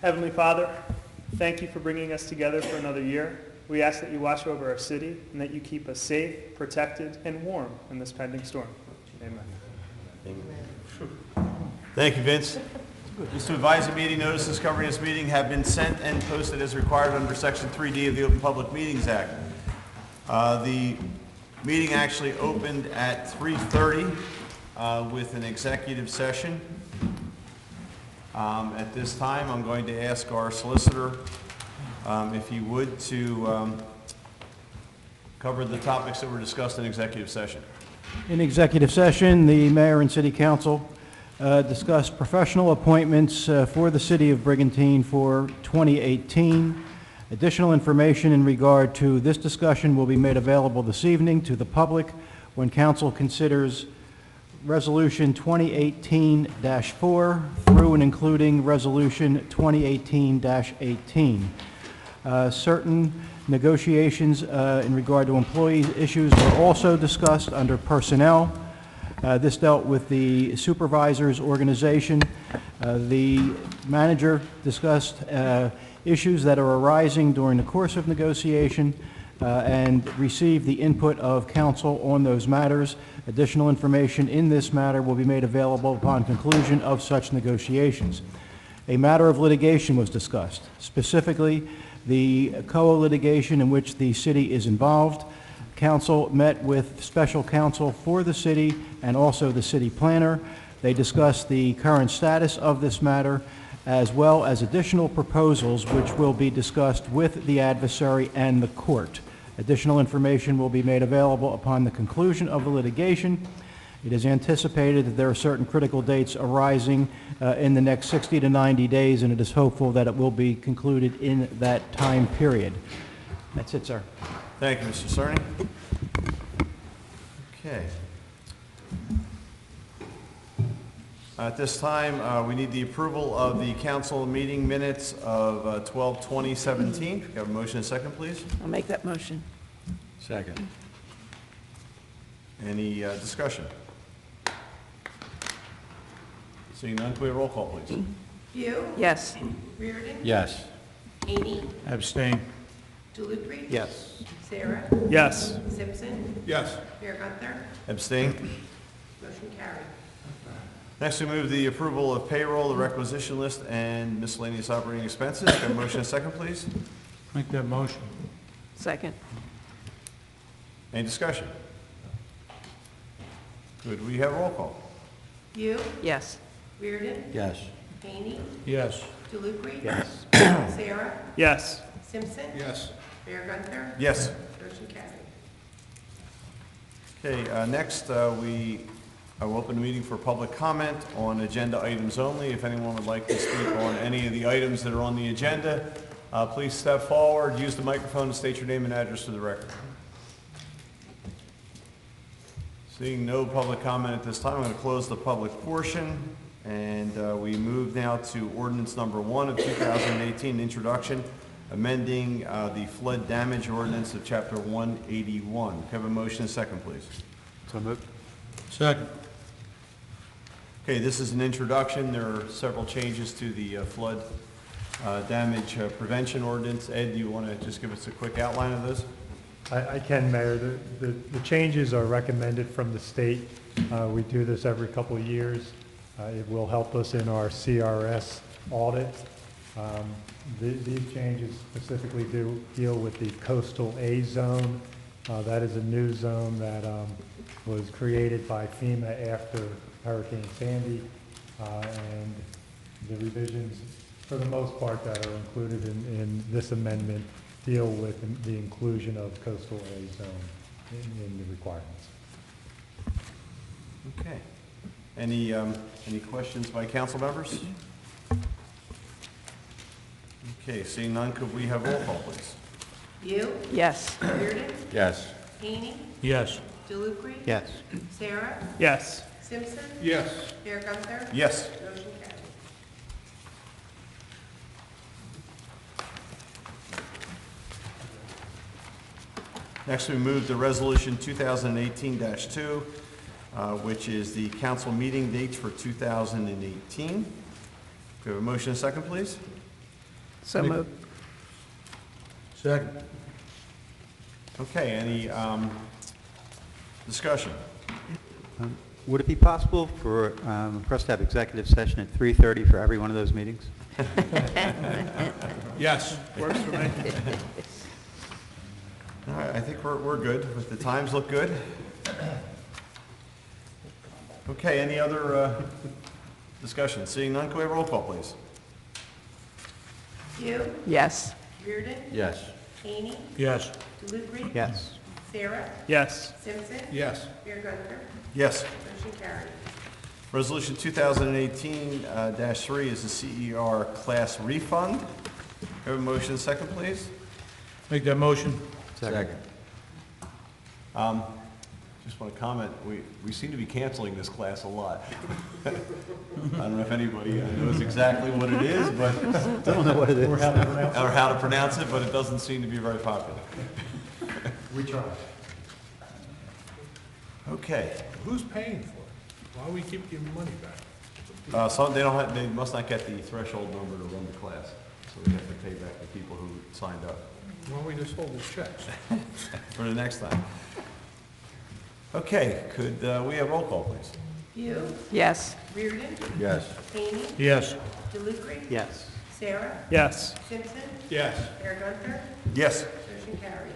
Heavenly Father, thank you for bringing us together for another year. We ask that you watch over our city and that you keep us safe, protected, and warm in this pending storm. Amen. Thank you, Vince. Just to advise, the meeting notices covering this meeting have been sent and posted as required under Section 3D of the Open Public Meetings Act. The meeting actually opened at 3:30 with an executive session. At this time, I'm going to ask our solicitor, if he would, to cover the topics that were discussed in executive session. In executive session, the mayor and city council discussed professional appointments for the city of Brigantine for 2018. Additional information in regard to this discussion will be made available this evening to the public when council considers Resolution 2018-4 through and including Resolution 2018-18. Certain negotiations in regard to employee issues were also discussed under personnel. This dealt with the supervisors organization. The manager discussed issues that are arising during the course of negotiation and received the input of council on those matters. Additional information in this matter will be made available upon conclusion of such negotiations. A matter of litigation was discussed, specifically the COA litigation in which the city is involved. Council met with special counsel for the city and also the city planner. They discussed the current status of this matter as well as additional proposals which will be discussed with the adversary and the court. Additional information will be made available upon the conclusion of the litigation. It is anticipated that there are certain critical dates arising in the next 60 to 90 days, and it is hopeful that it will be concluded in that time period. That's it, sir. Thank you, Mr. Cerny. Okay. At this time, we need the approval of the council meeting minutes of 12/20/17. Can we have a motion and a second, please? I'll make that motion. Second. Any discussion? Seeing none, can we have a roll call, please? View, Yes. Reardon, Yes. Haney, Abstain. DeLucre, Yes. Sarah, Yes. Simpson, Yes. Mayor Gunther, Abstain. motion carried. Next, we move the approval of payroll, the requisition list, and miscellaneous operating expenses. Can I have a motion and a second, please? Make that motion. Second. Any discussion? Could we have a roll call? View, Yes. Reardon, Yes. Haney, Yes. DeLucre, Yes. Sarah, Yes. Simpson, Yes. Mayor Gunther, Yes. motion carried. Okay, next, I will open the meeting for public comment on agenda items only. If anyone would like to speak on any of the items that are on the agenda, please step forward, use the microphone, and state your name and address for the record. Seeing no public comment at this time, I'm going to close the public portion, and we move now to ordinance number 1 of 2018, introduction, amending the flood damage ordinance of chapter 181. Can I have a motion and a second, please? So moved. Second. Okay, this is an introduction. There are several changes to the flood damage prevention ordinance. Ed, do you want to just give us a quick outline of those? I can, Mayor. The changes are recommended from the state. We do this every couple of years. It will help us in our CRS audit. These changes specifically do deal with the coastal A zone. That is a new zone that was created by FEMA after Hurricane Sandy, and the revisions, for the most part, that are included in this amendment deal with the inclusion of coastal A zone in the requirements. Okay. Any questions by council members? Okay, seeing none, could we have roll call, please? View, Yes. Reardon, Yes. Haney, Yes. DeLucre, Yes. Sarah, Yes. Simpson, Yes. Mayor Gunther, Yes. motion carried. Next, we move to Resolution 2018-2, which is the council meeting dates for 2018. Could we have a motion and a second, please? So moved. Second. Okay, any discussion? Would it be possible for us to have executive session at 3:30 for every one of those meetings? Yes. Works for me. All right, I think we're good. The times look good. Okay, any other discussion? Seeing none, can we have a roll call, please? You, Yes. Reardon, Yes. Haney, Yes. DeLuca, Yes. Sarah, Yes. Simpson, Yes. Mayor Gunther, Yes. motion carried. Resolution 2018-3 is the CER class refund. Can we have a motion second, please? Make that motion. Second. Just want to comment, we seem to be canceling this class a lot. I don't know if anybody knows exactly what it is, but, Don't know what it is. or how to pronounce it, but it doesn't seem to be very popular. We try. Okay, Who's paying for it? Why we keep giving money back? they must not get the threshold number to run the class, so we have to pay back the people who signed up Why don't we just hold his checks? for the next time. Okay, could we have roll call, please? You, Yes. Reardon, Yes. Haney, Yes. DeLuca, Yes. Sarah, Yes. Simpson, Yes. Mayor Gunther, Yes. motion carried.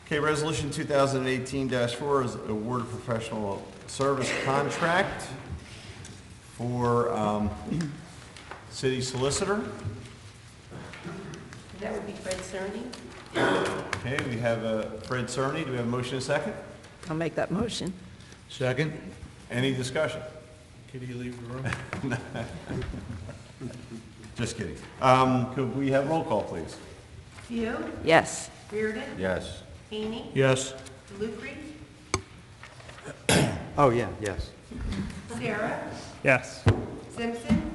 Okay, resolution 2018-4 is award of professional service contract for city solicitor. That would be Fred Cerny. Okay, we have Fred Cerny. Do we have a motion and a second? I'll make that motion. Second. Any discussion? Kitty, leave the room. Just kidding. Could we have roll call, please? You, Yes. Reardon, Yes. Haney, Yes. DeLuca, Oh, yeah, yes. Sarah, Yes. Simpson,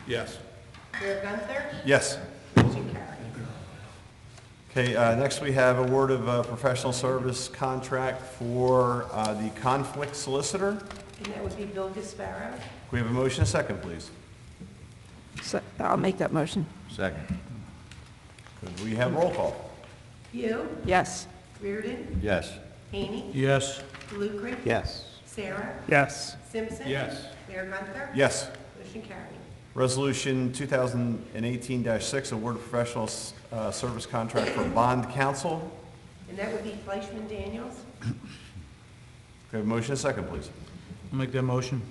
Yes. Mayor Gunther, Yes. motion carried. Okay, next we have award of professional service contract for the conflict solicitor. And that would be Bill Gasparo. Can we have a motion and a second, please? I'll make that motion. Second. Could we have roll call? You, Yes. Reardon, Yes. Haney, Yes. DeLuca, Yes. Sarah, Yes. Simpson. Yes. Mayor Gunther. Yes. Motion carried. Resolution 2018-6, award of professional service contract for bond counsel. And that would be Fleischman Daniels. Could we have a motion and a second, please? I'll make that motion.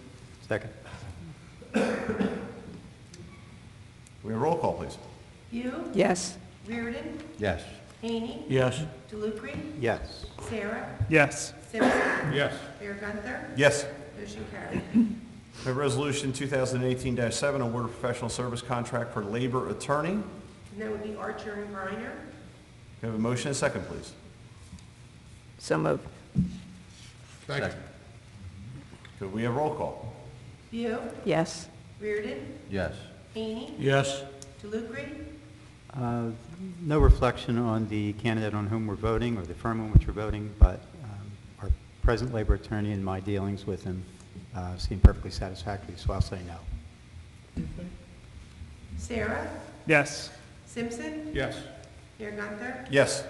Second. We have roll call, please. You, Yes. Reardon, Yes. Haney, Yes. DeLuca, Yes. Sarah, Yes. Simpson. Yes. Mayor Gunther. Yes. Motion carried. We have Resolution 2018-7, award of professional service contract for labor attorney. And that would be Archer and Griner. Can we have a motion and a second, please? So moved. Second. Could we have roll call? You, Yes. Reardon, Yes. Haney, Yes. DeLuca, No reflection on the candidate on whom we're voting or the firm on which we're voting, but our present labor attorney and my dealings with him seem perfectly satisfactory, so I'll say no. Sarah, Yes. Simpson. Yes. Mayor Gunther. Yes.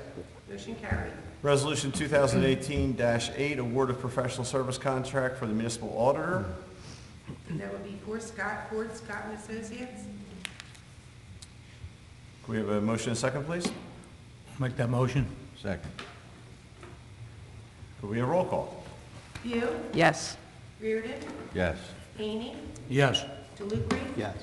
Motion carried. Resolution 2018-8, award of professional service contract for the municipal auditor. And that would be Ford Scott and Associates. Can we have a motion and a second, please? Make that motion. Second. Could we have roll call? You, Yes. Reardon, Yes. Haney, Yes. DeLuca, Yes.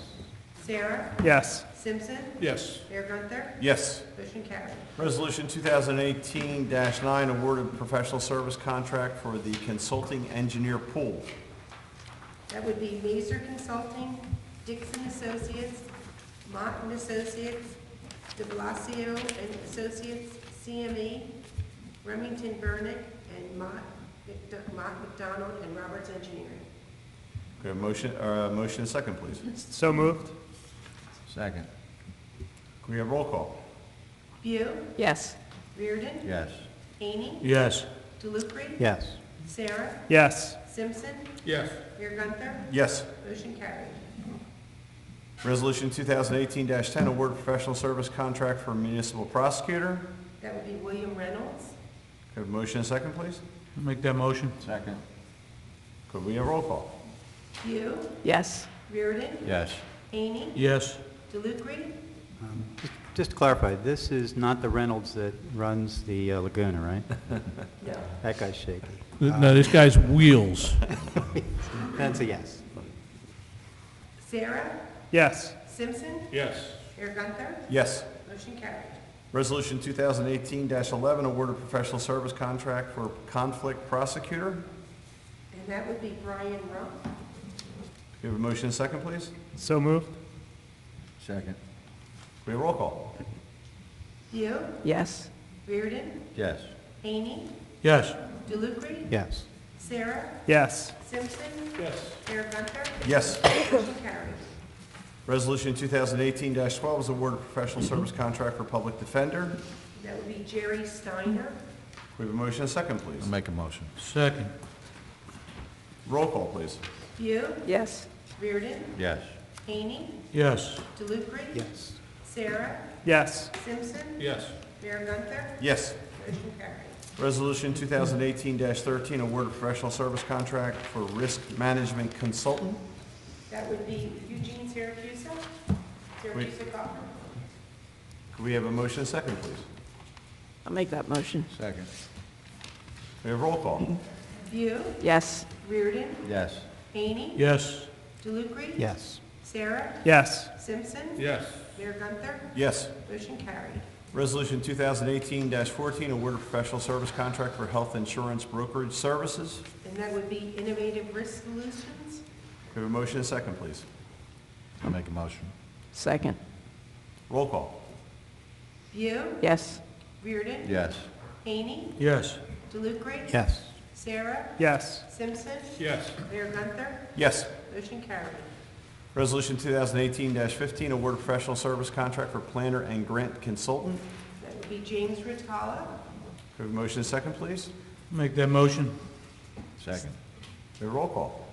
Sarah, Yes. Simpson. Yes. Mayor Gunther. Yes. Motion carried. Resolution 2018-9, award of professional service contract for the consulting engineer pool. That would be Mazer Consulting, Dixon Associates, Mott and Associates, De Blasio and Associates, CME, Remington Burnick, and Mott McDonald and Roberts Engineering. Could we have motion and a second, please? So moved. Second. Can we have roll call? View, Yes. Reardon, Yes. Haney, Yes. DeLuca, Yes. Sarah, Yes. Simpson, Yes. Mayor Gunther. Yes. Motion carried. Resolution 2018-10, award professional service contract for municipal prosecutor. That would be William Reynolds. Could I have a motion and a second, please? I'll make that motion. Second. Could we have roll call? View, Yes. Reardon, Yes. Haney, Yes. DeLucre, Just to clarify, this is not the Reynolds that runs the Laguna, right? no. That guy's shaky. No, this guy's Wheels. That's a yes. Sarah, Yes. Simpson, Yes. Mayor Gunther, Yes. motion carried. Resolution 2018-11, award of professional service contract for conflict prosecutor. And that would be Brian Rump. Could we have a motion and a second, please? So moved. Second. Could we have roll call? View, Yes. Reardon, Yes. Haney, Yes. DeLucre, Yes. Sarah, Yes. Simpson, Yes. Mayor Gunther, Yes. motion carried. Resolution 2018-12 is award of professional service contract for public defender. That would be Jerry Steiner, Could we have a motion and a second, please? I'll make a motion. Second. Roll call, please. View, Yes. Reardon, Yes. Haney, Yes. DeLucre, Yes. Sarah, Yes. Simpson, Yes. Mayor Gunther, Yes. motion carried. Resolution 2018-13, award of professional service contract for risk management consultant. That would be Eugene Siracusa, Siracusa Kaufman. Could we have a motion and a second, please? I'll make that motion. Second. We have roll call. View, Yes. Reardon, Yes. Haney, Yes. DeLucre, Yes. Sarah, Yes. Simpson, Yes. Mayor Gunther, Yes. motion carried. Resolution 2018-14, award of professional service contract for health insurance brokerage services. And that would be Innovative Risk Solutions. Could we have a motion and a second, please? I'll make a motion. Second. Roll call. View, Yes. Reardon, Yes. Haney, Yes. DeLucre, Yes. Sarah, Yes. Simpson, Yes. Mayor Gunther, Yes. motion carried. Resolution 2018-15, award of professional service contract for planner and grant consultant. That would be James Ritala. Could we have a motion and a second, please? Make that motion. Second. We have roll call.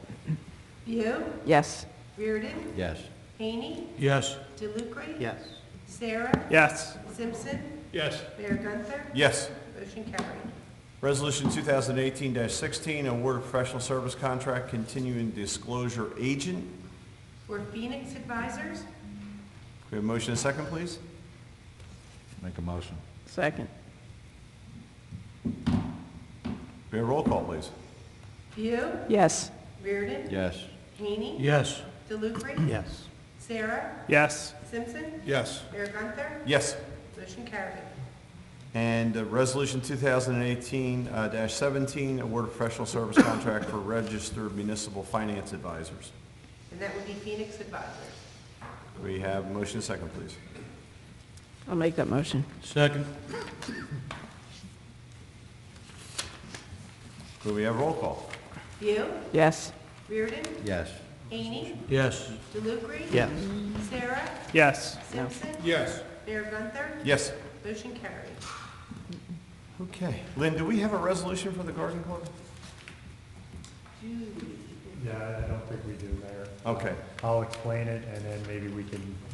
View, Yes. Reardon, Yes. Haney, Yes. DeLucre, Yes. Sarah, Yes. Simpson, Yes. Mayor Gunther, Yes. motion carried. Resolution 2018-16, award of professional service contract continuing disclosure agent. For Phoenix Advisors, Could we have a motion and a second, please? Make a motion. Second. Could we have roll call, please? View, Yes. Reardon, Yes. Haney, Yes. DeLucre, Yes. Sarah, Yes. Simpson, Yes. Mayor Gunther, Yes. motion carried. And Resolution 2018-17, award of professional service contract for registered municipal finance advisors. And that would be Phoenix Advisors. Could we have a motion and a second, please? I'll make that motion. Second. Could we have roll call? View, Yes. Reardon, Yes. Haney, Yes. DeLucre, Yes. Sarah, Yes. Simpson, Yes. Mayor Gunther, Yes. motion carried. Okay. Lynn, do we have a resolution for the garden club? Yeah, I don't think we do, Mayor. Okay. I'll explain it, and then maybe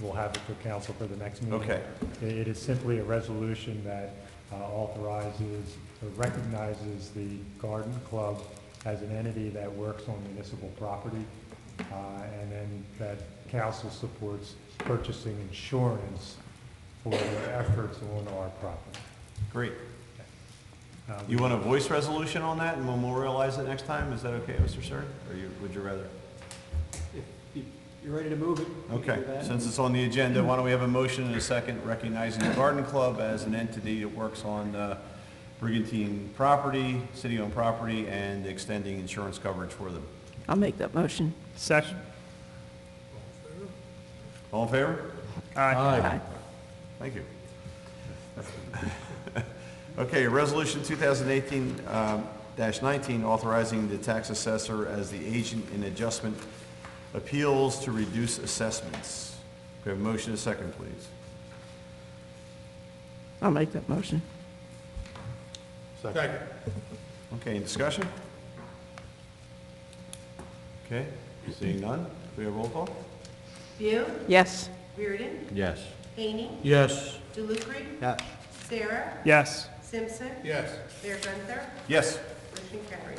we'll have it for council for the next meeting. Okay. It is simply a resolution that authorizes or recognizes the Garden Club as an entity that works on municipal property, and then that council supports purchasing insurance for their efforts on our property. Great. You want a voice resolution on that and memorialize it next time? Is that okay, Mr. Surrey? Or would you rather? If you're ready to move it. Okay, since it's on the agenda, why don't we have a motion and a second recognizing the Garden Club as an entity that works on Brigantine property, city-owned property, and extending insurance coverage for them. I'll make that motion. Second. All in favor? Aye. Aye. Thank you. Okay, Resolution 2018-19, authorizing the tax assessor as the agent in adjustment appeals to reduce assessments. We have a motion and a second, please. I'll make that motion. Second. Okay, any discussion? Okay, seeing none, do we have roll call? View, Yes. Reardon, Yes. Haney, Yes. DeLucre, Yes. Sarah, Yes. Simpson. Yes. Mayor Gunther, Yes. motion carries.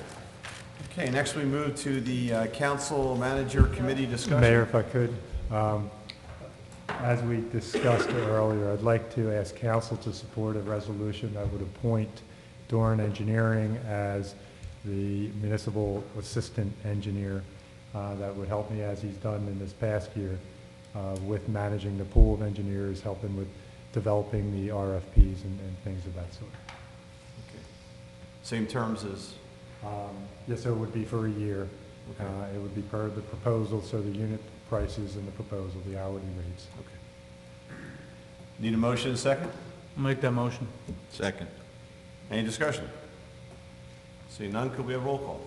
Okay, next we move to the council manager committee discussion. Mayor, if I could, as we discussed earlier, I'd like to ask council to support a resolution that would appoint Doran Engineering as the municipal assistant engineer that would help me, as he's done in this past year, with managing the pool of engineers, helping with developing the RFPs and things of that sort. Same terms as, Yes, so it would be for a year. Okay. It would be per the proposal, so the unit prices and the proposal, the hourly rates. okay. Need a motion and a second? I'll make that motion. Second. Any discussion? Seeing none, could we have roll call?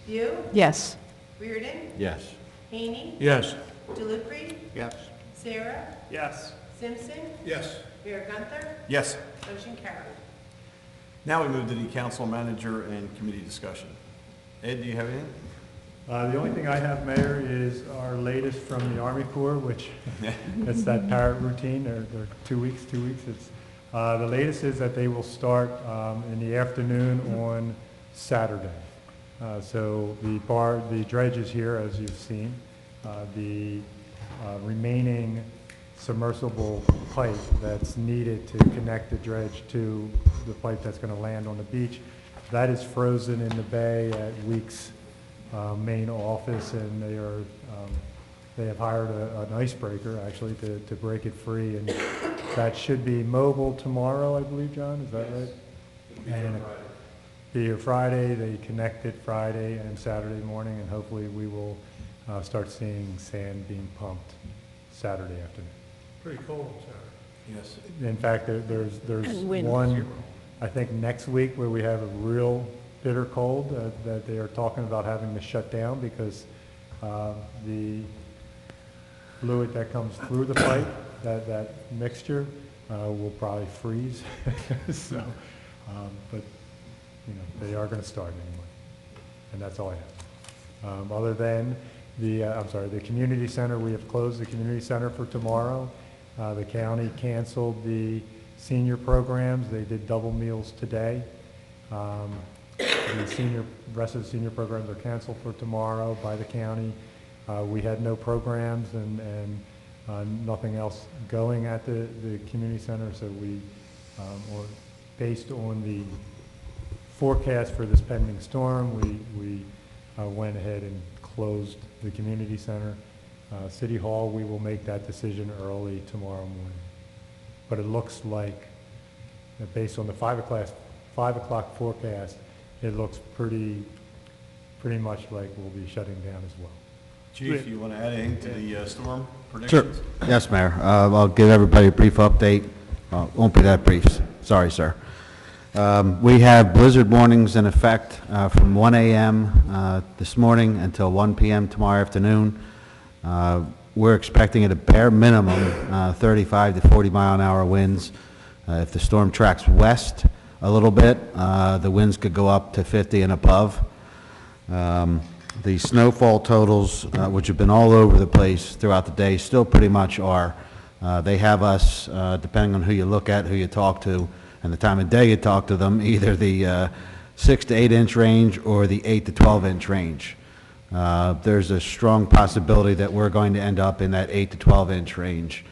View, Yes. Reardon, Yes. Haney, Yes. DeLucre, Yes. Sarah, Yes. Simpson. Yes. Mayor Gunther, Yes. motion carries. Now we move to the council manager and committee discussion. Ed, do you have anything? The only thing I have, Mayor, is our latest from the Army Corps, which it's that parrot routine. They're 2 weeks. It's, the latest is that they will start in the afternoon on Saturday. So the dredge is here, as you've seen. The remaining submersible pipe that's needed to connect the dredge to the pipe that's going to land on the beach, that is frozen in the bay at Weeks main office, and they have hired an icebreaker actually to break it free, and that should be mobile tomorrow, I believe, John, is that right? And be here Friday. They connect it Friday and Saturday morning, and hopefully we will start seeing sand being pumped Saturday afternoon. Pretty cold Saturday. Yes. In fact, there's And wind. one, I think next week, where we have a real bitter cold that they are talking about having to shut down because the fluid that comes through the pipe, that mixture, will probably freeze. So, but, you know, they are going to start anyway. And that's all I have. Other than the community center, we have closed the community center for tomorrow. The county canceled the senior programs. They did double meals today. The rest of the senior programs are canceled for tomorrow by the county. We had no programs and nothing else going at the community center, so we, based on the forecast for this pending storm, we went ahead and closed the community center. City Hall, we will make that decision early tomorrow morning. But it looks like, based on the 5 o'clock forecast, it looks pretty much like we'll be shutting down as well. Chief, you want to add anything to the storm Sure. predictions? Yes, Mayor. I'll give everybody a brief update. Won't be that brief. Sorry, sir. We have blizzard warnings in effect from 1 a.m. This morning until 1 p.m. tomorrow afternoon. We're expecting at a bare minimum 35 to 40 mile an hour winds. If the storm tracks west a little bit, the winds could go up to 50 and above. The snowfall totals, which have been all over the place throughout the day, still pretty much are. They have us, depending on who you look at, who you talk to, and the time of day you talk to them, either the 6 to 8 inch range or the 8 to 12 inch range. There's a strong possibility that we're going to end up in that 8 to 12 inch range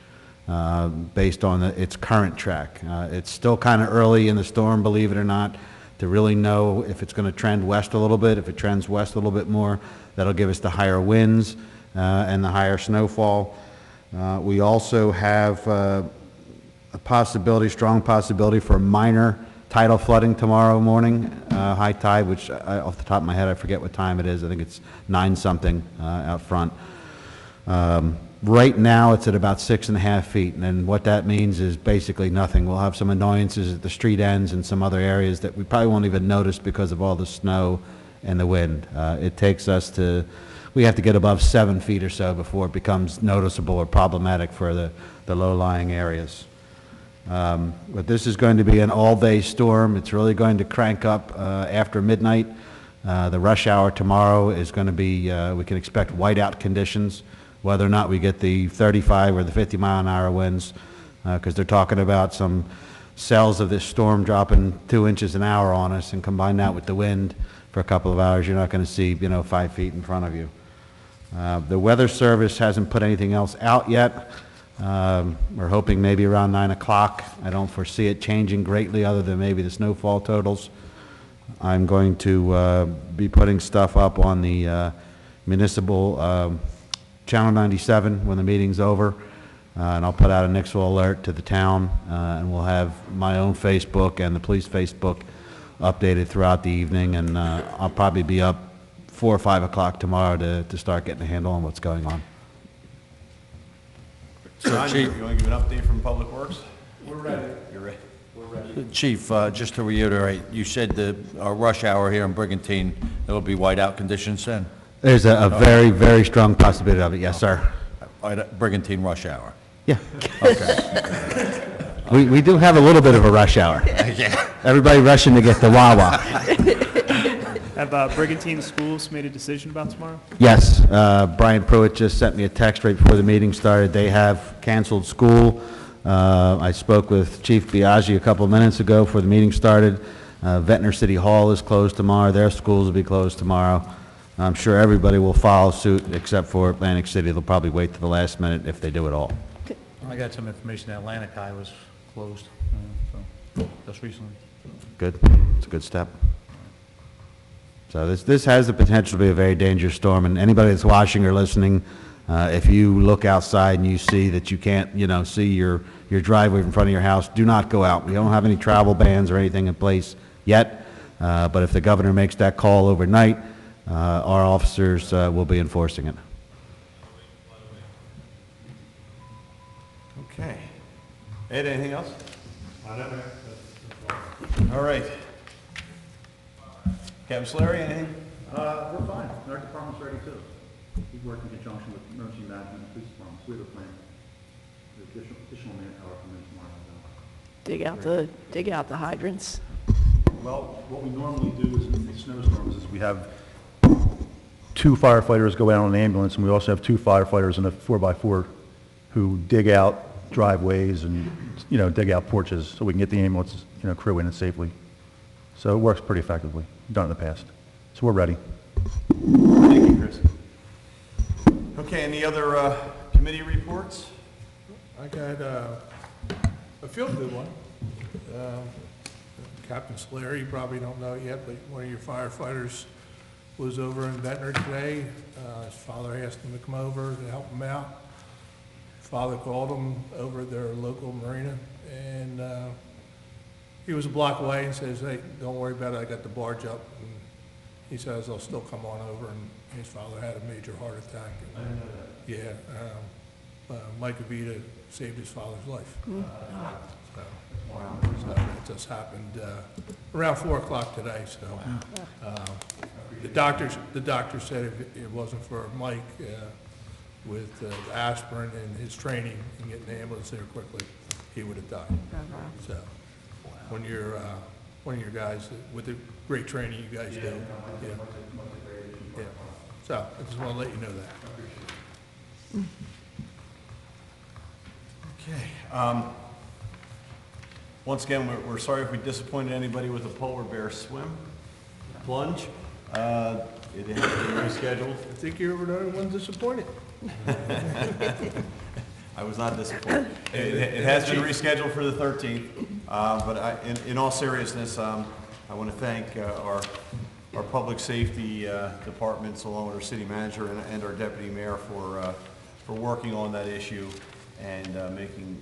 based on its current track. It's still kind of early in the storm, believe it or not, to really know if it's going to trend west a little bit. If it trends west a little bit more, that'll give us the higher winds and the higher snowfall. We also have a possibility, strong possibility for minor tidal flooding tomorrow morning, high tide, which off the top of my head, I forget what time it is. I think it's 9 something out front. Right now, it's at about 6.5 feet, and what that means is basically nothing. We'll have some annoyances at the street ends and some other areas that we probably won't even notice because of all the snow and the wind. It takes us to, we have to get above 7 feet or so before it becomes noticeable or problematic for the low-lying areas. But this is going to be an all-day storm. It's really going to crank up after midnight. The rush hour tomorrow is going to be, we can expect whiteout conditions whether or not we get the 35 or the 50-mile-an-hour winds, because they're talking about some cells of this storm dropping 2 inches an hour on us, and combine that with the wind for a couple of hours, you're not going to see, 5 feet in front of you. The Weather Service hasn't put anything else out yet. We're hoping maybe around 9 o'clock. I don't foresee it changing greatly other than maybe the snowfall totals. I'm going to be putting stuff up on the municipal Channel 97 when the meeting's over, and I'll put out a Nixville alert to the town, and we'll have my own Facebook and the police Facebook updated throughout the evening, and I'll probably be up 4 or 5 o'clock tomorrow to start getting a handle on what's going on. John, you want to give an update from Public Works? We're ready. You're ready. Chief, just to reiterate, you said the rush hour here in Brigantine, there will be whiteout conditions then? There's a very, very strong possibility of it, yes, sir. Brigantine rush hour? Yeah. We do have a little bit of a rush hour. Everybody rushing to get the Wawa. Have Brigantine schools made a decision about tomorrow? Yes, Brian Pruitt just sent me a text right before the meeting started. They have canceled school. I spoke with Chief Biaggi a couple of minutes ago before the meeting started. Ventnor City Hall is closed tomorrow. Their schools will be closed tomorrow. I'm sure everybody will follow suit except for Atlantic City. They'll probably wait to the last minute if they do at all. I got some information that Atlantic High was closed, just recently. Good. It's a good step. So this has the potential to be a very dangerous storm, and anybody that's watching or listening, if you look outside and you see that you can't, see your driveway in front of your house, do not go out. We don't have any travel bans or anything in place yet, but if the governor makes that call overnight, our officers will be enforcing it. Okay. Ed, anything else? All right. Captain Solari, anything? We're fine. Our department's ready too. We work in conjunction with emergency management and police departments. We have a plan. The additional manpower coming in tomorrow. Dig out the hydrants. Well, what we normally do is in the snowstorms is we have 2 firefighters go out on an ambulance, and we also have 2 firefighters in a 4x4 who dig out driveways and, dig out porches so we can get the ambulance, crew in it safely. So it works pretty effectively. We've done it in the past. So we're ready. Thank you, Chris. Okay, any other committee reports? I got a feel-good one. Captain Solari, you probably don't know it yet, but one of your firefighters was over in Ventnor today. His father asked him to come over to help him out. His father called him over at their local marina, and he was a block away and says, "Hey, don't worry about it, I got the barge up." And he says, "I'll still come on over." And his father had a major heart attack. And, I didn't know that. Yeah, Mike Avita saved his father's life. So it just happened around 4 o'clock today. So the doctor said if it wasn't for Mike with aspirin and his training and getting the ambulance there quickly, he would have died. So when you're one of your guys with the great training you guys do, yeah. So I just want to let you know that. Okay. Once again, we're sorry if we disappointed anybody with a polar bear plunge. It has been rescheduled. I think you're the only one disappointed. I was not disappointed. It has been rescheduled for the 13th, but in all seriousness, I want to thank our public safety departments, along with our city manager and our deputy mayor for working on that issue and making,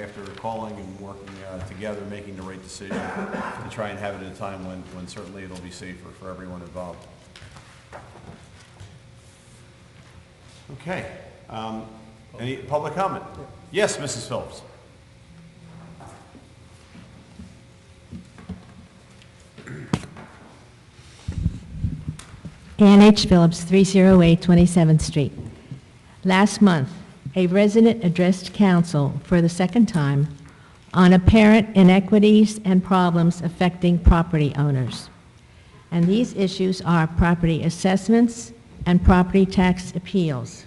after calling and working together, making the right decision to try and have it at a time when certainly it'll be safer for everyone involved. Okay. Any public comment? Yes, Mrs. Phillips. Ann H. Phillips, 308 27th Street. Last month, a resident addressed council for the second time on apparent inequities and problems affecting property owners. And these issues are property assessments and property tax appeals.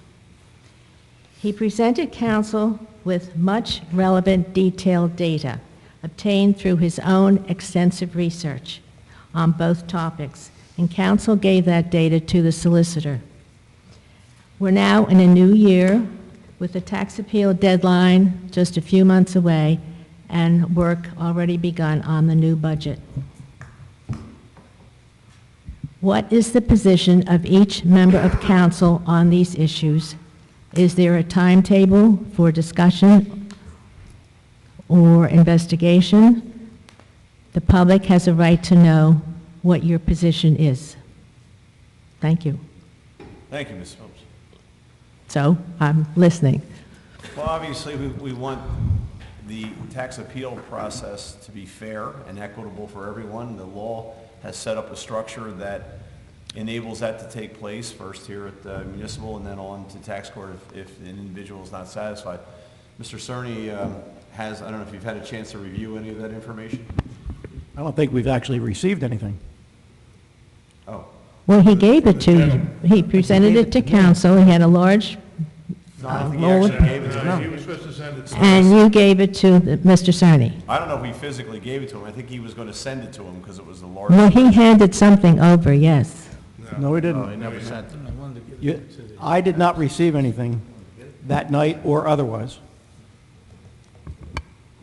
He presented council with much relevant detailed data obtained through his own extensive research on both topics, and council gave that data to the solicitor. We're now in a new year with the tax appeal deadline just a few months away and work already begun on the new budget. What is the position of each member of council on these issues? Is there a timetable for discussion or investigation? The public has a right to know what your position is. Thank you. Thank you, Ms. Phillips. So, I'm listening. Well, obviously, we want the tax appeal process to be fair and equitable for everyone. The law has set up a structure that enables that to take place, first here at the municipal and then on to tax court if an individual is not satisfied. Mr. Cerny has, I don't know if you've had a chance to review any of that information? I don't think we've actually received anything. Oh. Well, he gave it to you. He presented it to council. He had a large No, I don't think he actually gave it to me. He was supposed to send it to us. and you gave it to Mr. Cerny. I don't know if he physically gave it to him. I think he was going to send it to him because it was the large. Well, he handed something over, yes. No, we didn't. he never sent it. I did not receive anything that night or otherwise.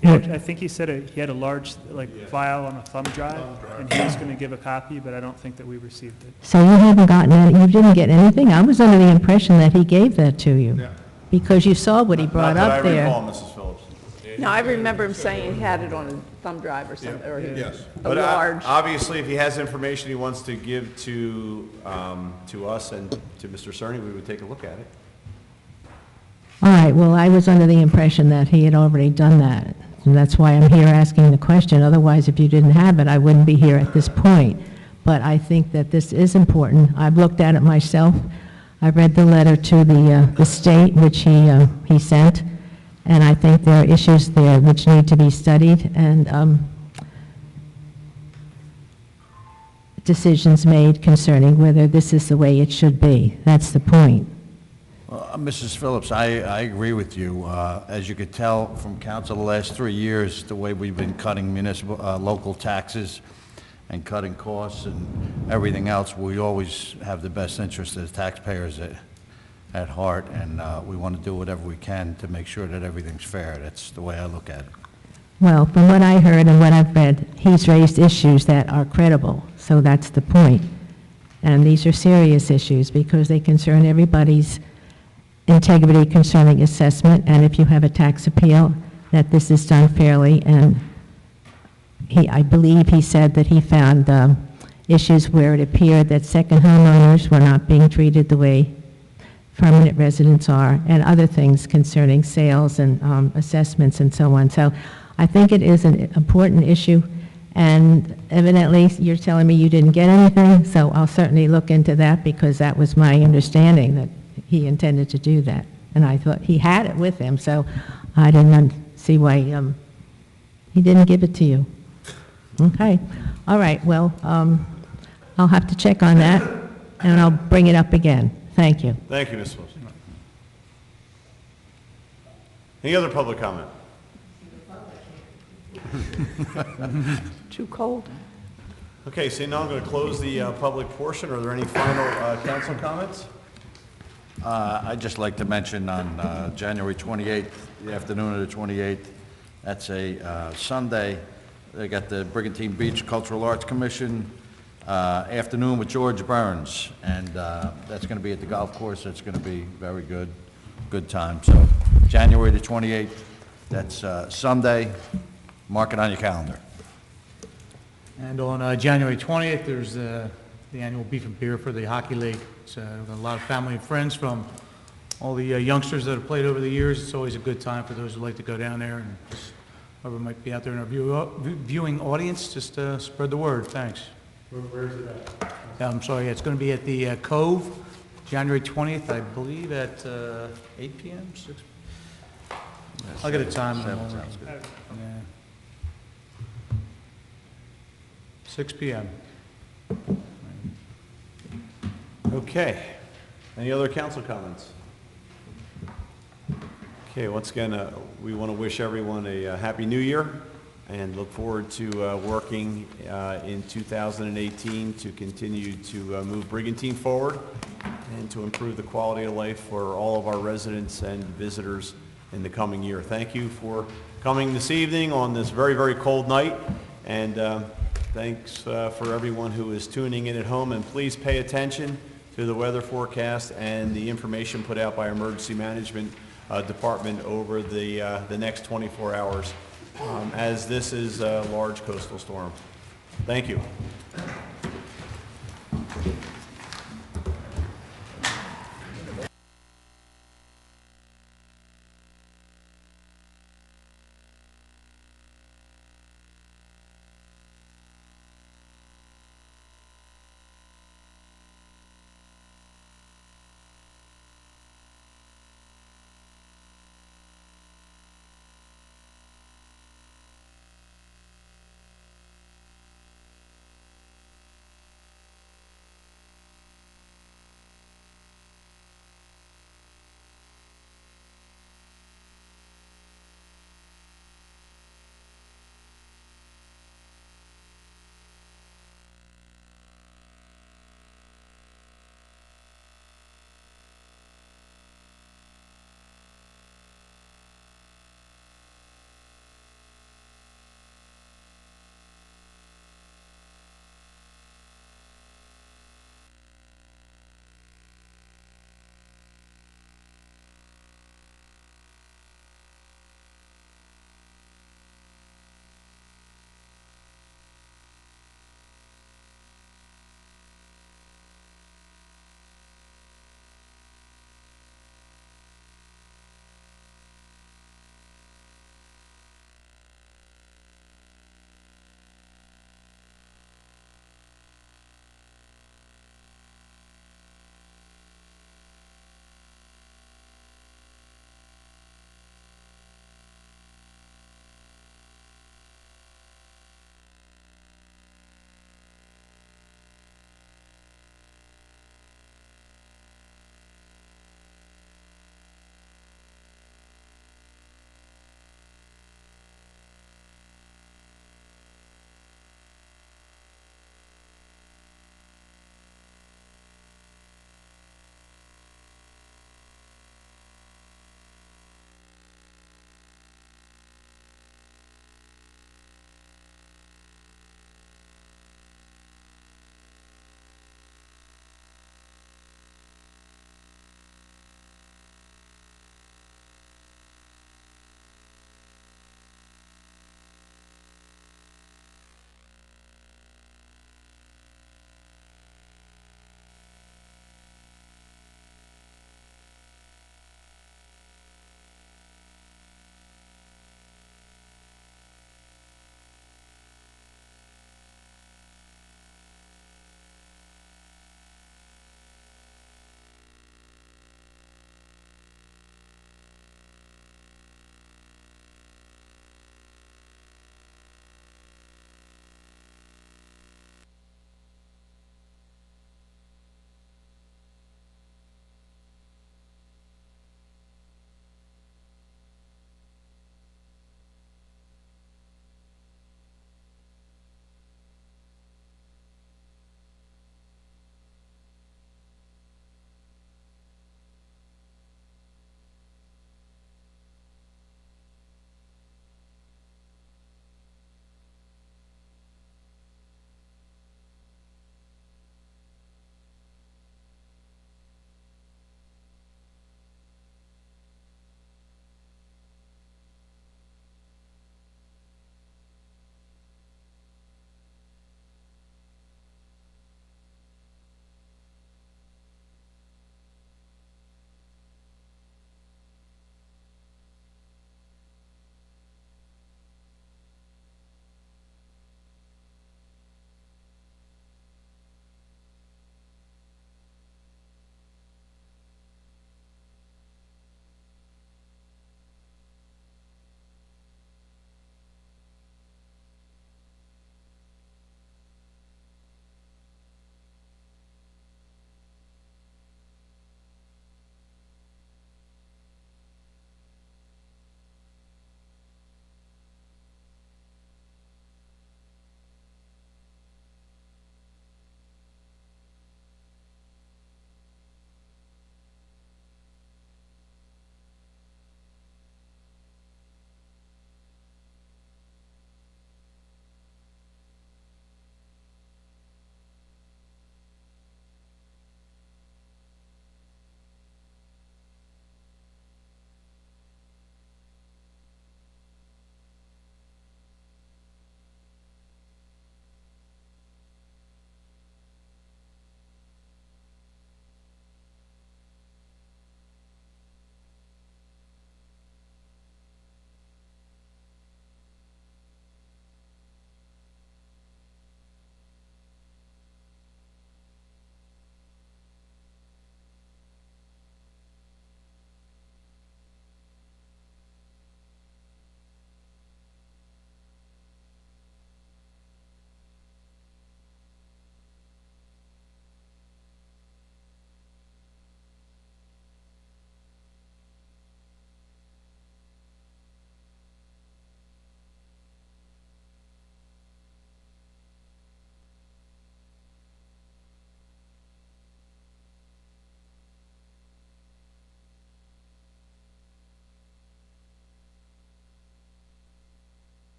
Yeah, I think he said he had a large, file on a thumb drive, and he was going to give a copy, but I don't think that we received it. So you haven't gotten any, you didn't get anything? I was under the impression that he gave that to you. Yeah. Because you saw what he brought Not up that I there. recall, Mrs. Phillips. No, I remember him saying he had it on a thumb drive or something, or Yes. a But large. obviously, if he has information he wants to give to us and to Mr. Cerny, we would take a look at it. All right, well, I was under the impression that he had already done that. And that's why I'm here asking the question. Otherwise, if you didn't have it, I wouldn't be here at this point. But I think that this is important. I've looked at it myself. I've read the letter to the state, which he sent, and I think there are issues there which need to be studied and decisions made concerning whether this is the way it should be. That's the point. Mrs. Phillips, I agree with you. As you could tell from council the last 3 years, the way we've been cutting municipal, local taxes and cutting costs and everything else, we always have the best interest of the taxpayers at heart, and we want to do whatever we can to make sure that everything's fair. That's the way I look at it. Well, from what I heard and what I've read, he's raised issues that are credible, so that's the point. And these are serious issues because they concern everybody's integrity concerning assessment, and if you have a tax appeal, that this is done fairly. And I believe he said that he found issues where it appeared that second homeowners were not being treated the way permanent residents are, and other things concerning sales and assessments and so on. So I think it is an important issue, and evidently you're telling me you didn't get anything, so I'll certainly look into that because that was my understanding that he intended to do that. And I thought he had it with him, so I didn't see why he didn't give it to you. Okay. All right. Well, I'll have to check on that, and I'll bring it up again. Thank you. Thank you, Ms. Phillips. Any other public comment? Too cold. Okay, so now I'm going to close the public portion. Are there any final council comments? I'd just like to mention on January 28th, the afternoon of the 28th, that's a Sunday, they got the Brigantine Beach Cultural Arts Commission afternoon with George Burns, and that's going to be at the golf course. It's going to be very good time. So January the 28th, that's Sunday. Mark it on your calendar. And on January 20th, there's the annual Beef and Beer for the Hockey League. So we've got a lot of family and friends from all the youngsters that have played over the years. It's always a good time for those who like to go down there, and just whoever might be out there in our viewing audience, just spread the word. Thanks. Where is it at? I'm sorry, it's going to be at the Cove, January 20th, I believe, at 8 p.m., 6? I'll get a time. in a moment. Sounds good. Yeah. 6 p.m. Okay. Any other council comments? Okay, once again, we want to wish everyone a happy new year and look forward to working in 2018 to continue to move Brigantine forward and to improve the quality of life for all of our residents and visitors in the coming year. Thank you for coming this evening on this very, very cold night, and thanks for everyone who is tuning in at home, and please pay attention to the weather forecast and the information put out by our Emergency Management Department over the next 24 hours, as this is a large coastal storm. Thank you.